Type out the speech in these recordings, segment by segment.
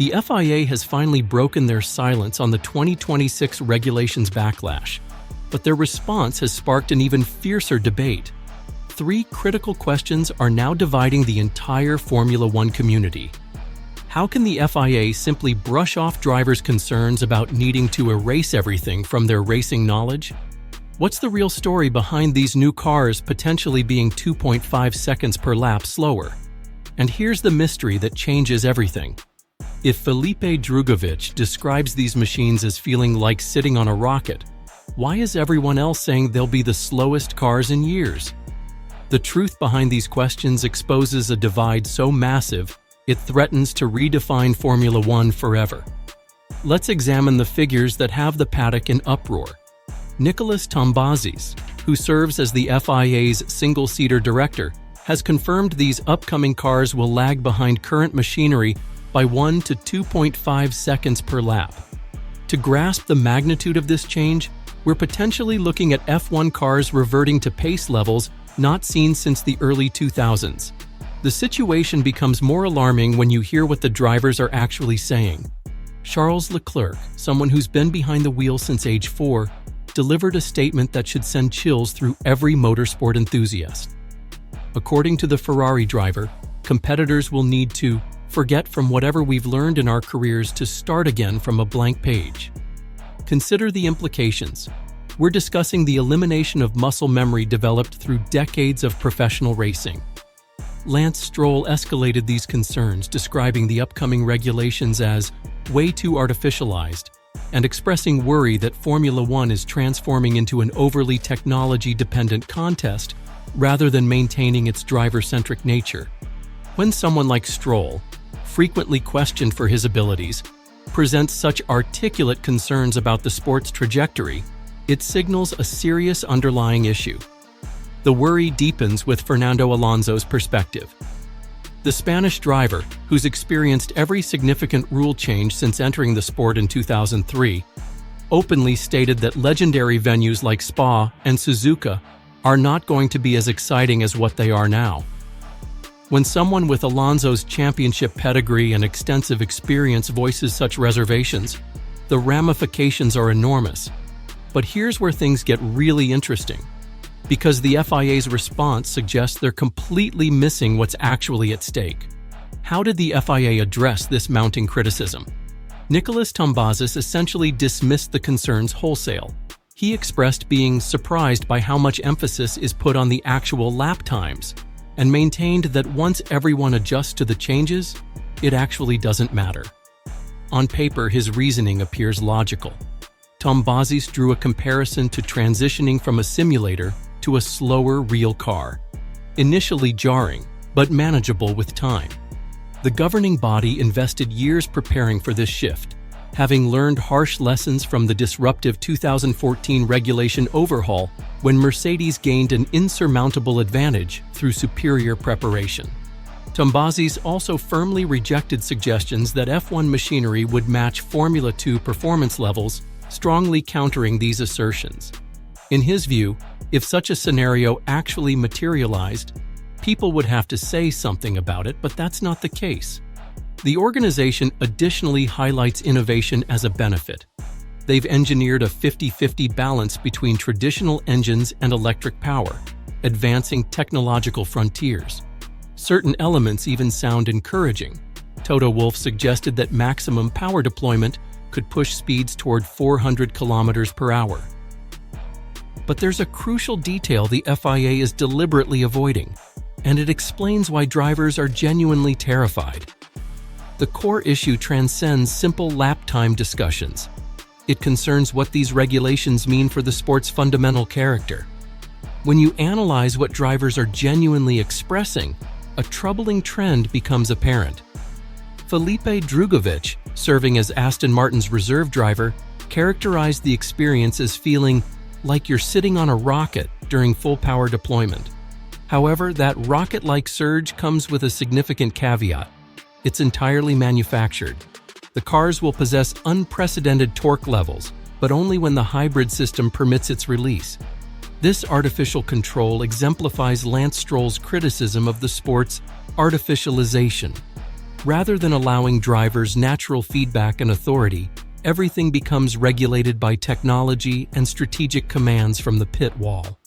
The FIA has finally broken their silence on the 2026 regulations backlash, but their response has sparked an even fiercer debate. Three critical questions are now dividing the entire Formula One community. How can the FIA simply brush off drivers' concerns about needing to erase everything from their racing knowledge? What's the real story behind these new cars potentially being 2.5 seconds per lap slower? And here's the mystery that changes everything. If Felipe Drugovich describes these machines as feeling like sitting on a rocket, why is everyone else saying they'll be the slowest cars in years? The truth behind these questions exposes a divide so massive, it threatens to redefine Formula One forever. Let's examine the figures that have the paddock in uproar. Nicolas Tombazis, who serves as the FIA's single-seater director, has confirmed these upcoming cars will lag behind current machinery by 1 to 2.5 seconds per lap. To grasp the magnitude of this change, we're potentially looking at F1 cars reverting to pace levels not seen since the early 2000s. The situation becomes more alarming when you hear what the drivers are actually saying. Charles Leclerc, someone who's been behind the wheel since age 4, delivered a statement that should send chills through every motorsport enthusiast. According to the Ferrari driver, competitors will need to forget from whatever we've learned in our careers to start again from a blank page. Consider the implications. We're discussing the elimination of muscle memory developed through decades of professional racing. Lance Stroll escalated these concerns, describing the upcoming regulations as way too artificialized and expressing worry that Formula One is transforming into an overly technology-dependent contest rather than maintaining its driver-centric nature. When someone like Stroll, frequently questioned for his abilities, presents such articulate concerns about the sport's trajectory, it signals a serious underlying issue. The worry deepens with Fernando Alonso's perspective. The Spanish driver, who's experienced every significant rule change since entering the sport in 2003, openly stated that legendary venues like Spa and Suzuka are not going to be as exciting as what they are now. When someone with Alonso's championship pedigree and extensive experience voices such reservations, the ramifications are enormous. But here's where things get really interesting, because the FIA's response suggests they're completely missing what's actually at stake. How did the FIA address this mounting criticism? Nicolas Tombazis essentially dismissed the concerns wholesale. He expressed being surprised by how much emphasis is put on the actual lap times, and maintained that once everyone adjusts to the changes, it actually doesn't matter. On paper, his reasoning appears logical. Tombazis drew a comparison to transitioning from a simulator to a slower real car. Initially jarring, but manageable with time. The governing body invested years preparing for this shift, having learned harsh lessons from the disruptive 2014 regulation overhaul when Mercedes gained an insurmountable advantage through superior preparation. Tombazis also firmly rejected suggestions that F1 machinery would match Formula 2 performance levels, strongly countering these assertions. In his view, if such a scenario actually materialized, people would have to say something about it, but that's not the case. The organization additionally highlights innovation as a benefit. They've engineered a 50-50 balance between traditional engines and electric power, advancing technological frontiers. Certain elements even sound encouraging. Toto Wolff suggested that maximum power deployment could push speeds toward 400 kilometers per hour. But there's a crucial detail the FIA is deliberately avoiding, and it explains why drivers are genuinely terrified. The core issue transcends simple lap time discussions. It concerns what these regulations mean for the sport's fundamental character. When you analyze what drivers are genuinely expressing, a troubling trend becomes apparent. Felipe Drugovich, serving as Aston Martin's reserve driver, characterized the experience as feeling like you're sitting on a rocket during full power deployment. However, that rocket-like surge comes with a significant caveat. It's entirely manufactured. The cars will possess unprecedented torque levels, but only when the hybrid system permits its release. This artificial control exemplifies Lance Stroll's criticism of the sport's artificialization. Rather than allowing drivers natural feedback and authority, everything becomes regulated by technology and strategic commands from the pit wall.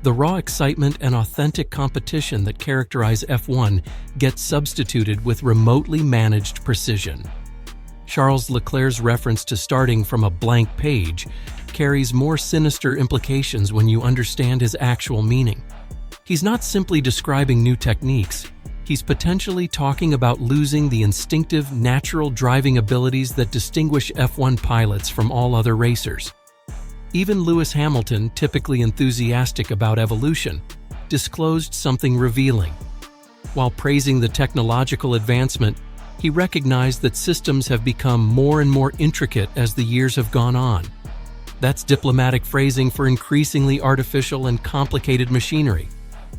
The raw excitement and authentic competition that characterize F1 gets substituted with remotely managed precision. Charles Leclerc's reference to starting from a blank page carries more sinister implications when you understand his actual meaning. He's not simply describing new techniques. He's potentially talking about losing the instinctive, natural driving abilities that distinguish F1 pilots from all other racers. Even Lewis Hamilton, typically enthusiastic about evolution, disclosed something revealing. While praising the technological advancement, he recognized that systems have become more and more intricate as the years have gone on. That's diplomatic phrasing for increasingly artificial and complicated machinery.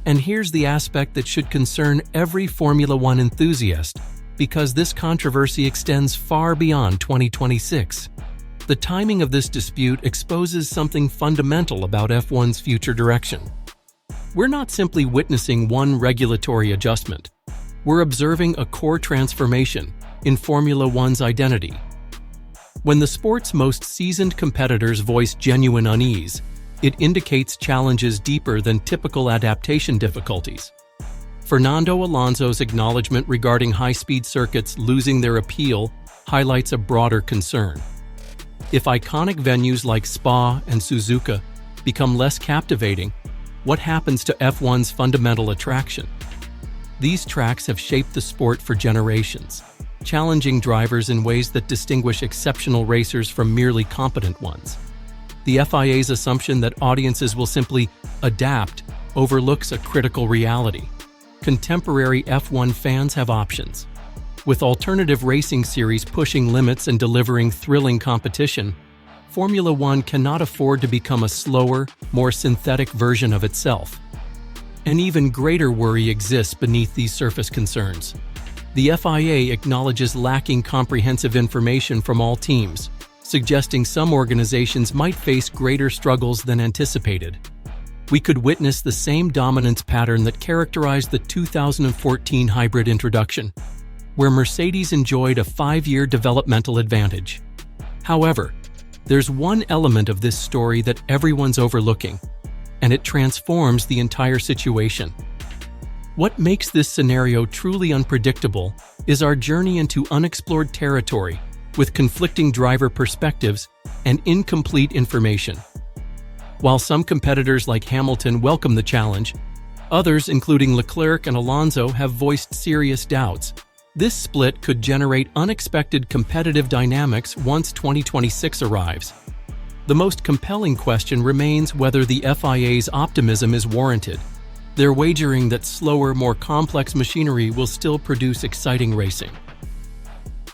And here's the aspect that should concern every Formula One enthusiast, because this controversy extends far beyond 2026. The timing of this dispute exposes something fundamental about F1's future direction. We're not simply witnessing one regulatory adjustment. We're observing a core transformation in Formula One's identity. When the sport's most seasoned competitors voice genuine unease, it indicates challenges deeper than typical adaptation difficulties. Fernando Alonso's acknowledgement regarding high-speed circuits losing their appeal highlights a broader concern. If iconic venues like Spa and Suzuka become less captivating, what happens to F1's fundamental attraction? These tracks have shaped the sport for generations, challenging drivers in ways that distinguish exceptional racers from merely competent ones. The FIA's assumption that audiences will simply adapt overlooks a critical reality. Contemporary F1 fans have options. With alternative racing series pushing limits and delivering thrilling competition, Formula One cannot afford to become a slower, more synthetic version of itself. An even greater worry exists beneath these surface concerns. The FIA acknowledges lacking comprehensive information from all teams, suggesting some organizations might face greater struggles than anticipated. We could witness the same dominance pattern that characterized the 2014 hybrid introduction, where Mercedes enjoyed a 5-year developmental advantage. However, there's one element of this story that everyone's overlooking, and it transforms the entire situation. What makes this scenario truly unpredictable is our journey into unexplored territory with conflicting driver perspectives and incomplete information. While some competitors like Hamilton welcome the challenge, others, including Leclerc and Alonso, have voiced serious doubts. This split could generate unexpected competitive dynamics once 2026 arrives. The most compelling question remains whether the FIA's optimism is warranted. They're wagering that slower, more complex machinery will still produce exciting racing.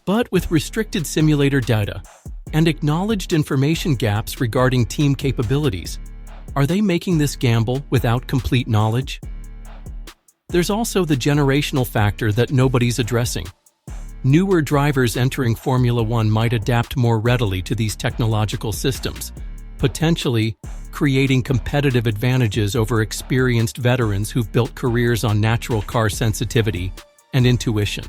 But with restricted simulator data and acknowledged information gaps regarding team capabilities, are they making this gamble without complete knowledge? There's also the generational factor that nobody's addressing. Newer drivers entering Formula One might adapt more readily to these technological systems, potentially creating competitive advantages over experienced veterans who've built careers on natural car sensitivity and intuition.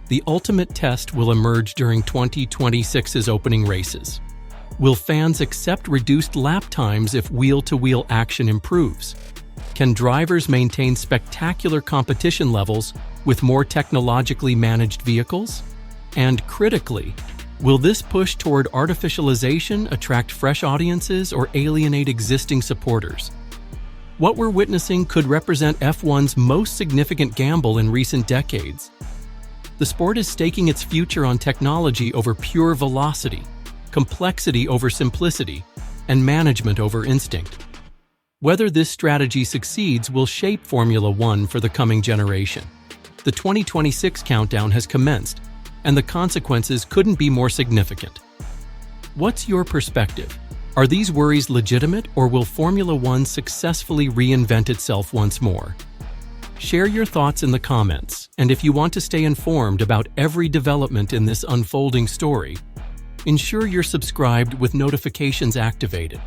The ultimate test will emerge during 2026's opening races. Will fans accept reduced lap times if wheel-to-wheel action improves? Can drivers maintain spectacular competition levels with more technologically managed vehicles? And critically, will this push toward artificialization attract fresh audiences or alienate existing supporters? What we're witnessing could represent F1's most significant gamble in recent decades. The sport is staking its future on technology over pure velocity, complexity over simplicity, and management over instinct. Whether this strategy succeeds will shape Formula One for the coming generation. The 2026 countdown has commenced, and the consequences couldn't be more significant. What's your perspective? Are these worries legitimate, or will Formula One successfully reinvent itself once more? Share your thoughts in the comments, and if you want to stay informed about every development in this unfolding story, ensure you're subscribed with notifications activated.